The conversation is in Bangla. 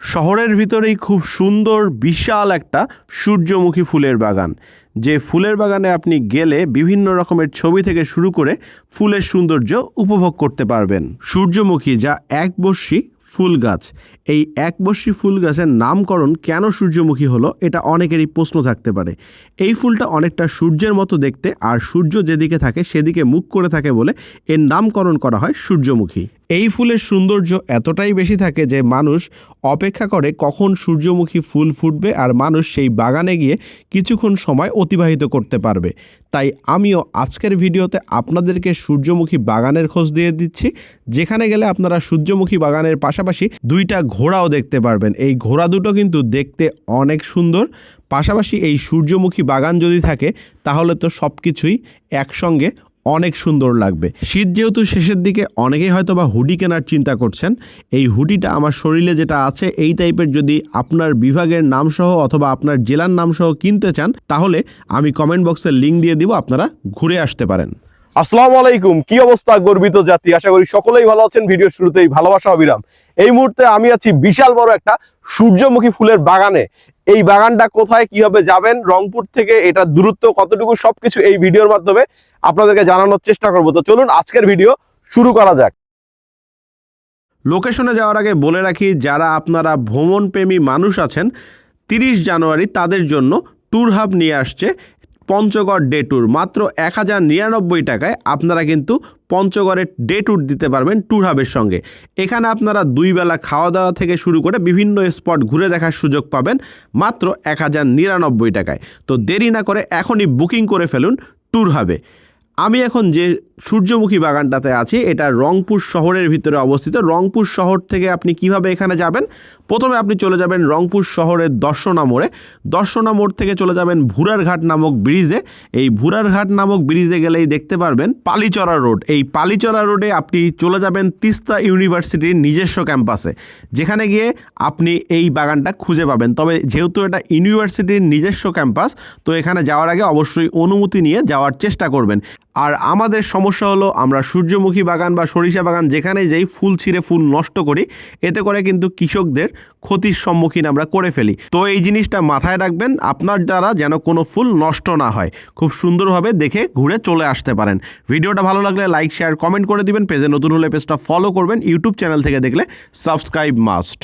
শহরের ভিতরেই খুব সুন্দর বিশাল একটা সূর্যমুখী ফুলের বাগান, যে ফুলের বাগানে আপনি গেলে বিভিন্ন রকমের ছবি থেকে শুরু করে ফুলের সৌন্দর্য উপভোগ করতে পারবেন। সূর্যমুখী যা একবর্ষী ফুল গাছ, এই একবর্ষী ফুল গাছের নামকরণ কেন সূর্যমুখী হলো, এটা অনেকেরই প্রশ্ন থাকতে পারে। এই ফুলটা অনেকটা সূর্যের মতো দেখতে, আর সূর্য যেদিকে থাকে সেদিকে মুখ করে থাকে বলে এর নামকরণ করা হয় সূর্যমুখী। এই ফুলের সৌন্দর্য এতটাই বেশি থাকে যে মানুষ অপেক্ষা করে কখন সূর্যমুখী ফুল ফুটবে আর মানুষ সেই বাগানে গিয়ে কিছুক্ষণ সময় অতিবাহিত করতে পারবে। তাই আমিও আজকের ভিডিওতে আপনাদেরকে সূর্যমুখী বাগানের খোঁজ দিয়ে দিচ্ছি, যেখানে গেলে আপনারা সূর্যমুখী বাগানের পাশাপাশি দুইটা ঘোড়াও দেখতে পারবেন। এই ঘোড়া দুটো কিন্তু দেখতে অনেক সুন্দর। পাশাপাশি এই সূর্যমুখী বাগান যদি থাকে তাহলে তো সব কিছুই একসঙ্গে অনেক সুন্দর লাগবে। শীত যেহেতু শেষের দিকে, অনেকেই হয়তো বা হুডি কেনার চিন্তা করছেন। এই হুডিটা আমার শরীরে যেটা আছে এই টাইপের যদি আপনার বিভাগের নামসহ অথবা আপনার জেলার নামসহ কিনতে চান, তাহলে আমি কমেন্ট বক্সে লিঙ্ক দিয়ে দিব, আপনারা ঘুরে আসতে পারেন। আসসালামু আলাইকুম, কি অবস্থা গর্বিত জাতি? আশা করি সকলেই ভালো আছেন। ভিডিওর শুরুতেই ভালোবাসা অবিরাম। এই মুহূর্তে আমি আছি বিশাল বড় একটা সূর্যমুখী ফুলের বাগানে। এই বাগানটা কোথায়, কিভাবে যাবেন, রংপুর থেকে এটা দূরত্ব কতটুকু, সবকিছু এই ভিডিওর মাধ্যমে আপনাদেরকে জানানোর চেষ্টা করব। তো চলুন আজকের ভিডিও শুরু করা যাক। লোকেশনে যাওয়ার আগে বলে রাখি, যারা আপনারা ভ্রমণপ্রেমী মানুষ আছেন, 30 জানুয়ারি তাদের জন্য ট্যুর হাব নিয়ে আসছে পঞ্চগড় ডে ট্যুর। মাত্র 1099 টাকায় আপনারা কিন্তু পঞ্চগড়ের ডে ট্যুর দিতে পারবেন ট্যুর হাবের সঙ্গে। এখানে আপনারা 2 বেলা খাওয়া দাওয়া থেকে শুরু করে বিভিন্ন স্পট ঘুরে দেখার সুযোগ পাবেন মাত্র 1099 টাকায়। তো দেরি না করে এখনই বুকিং করে ফেলুন ট্যুর হাবে। আমি এখন যে সূর্যমুখী বাগানটাতে আছি, এটা রংপুর শহরের ভিতরে অবস্থিত। রংপুর শহর থেকে আপনি কিভাবে এখানে যাবেন, প্রথমে আপনি চলে যাবেন রংপুর শহরের দর্শনা মোড়ে। দর্শনা মোড় থেকে চলে যাবেন ভুরারঘাট নামক ব্রিজে। এই ভুরারঘাট নামক ব্রিজে গেলেই দেখতে পারবেন পালিচরা রোড। এই পালিচরা রোডে আপনি চলে যাবেন তিস্তা ইউনিভার্সিটির নিজস্ব ক্যাম্পাসে, যেখানে গিয়ে আপনি এই বাগানটা খুঁজে পাবেন। তবে যেহেতু এটা ইউনিভার্সিটির নিজস্ব ক্যাম্পাস, তো এখানে যাওয়ার আগে অবশ্যই অনুমতি নিয়ে যাওয়ার চেষ্টা করবেন। আর আমাদের সমস্যা হলো, আমরা সূর্যমুখী বাগান বা সরিষা বাগান যেখানেই যাই ফুল ছিঁড়ে ফুল নষ্ট করি, এতে করে কিন্তু কৃষকদের ক্ষতির সম্মুখীন আমরা করে ফেলি। তো এই জিনিসটা মাথায় রাখবেন, আপনার দ্বারা যেন কোনো ফুল নষ্ট না হয়। খুব সুন্দরভাবে দেখে ঘুরে চলে আসতে পারেন। ভিডিওটা ভালো লাগলে লাইক, শেয়ার, কমেন্ট করে দিবেন। পেজে নতুন হলে পেজটা ফলো করবেন। ইউটিউব চ্যানেল থেকে দেখলে সাবস্ক্রাইব মাস্ট।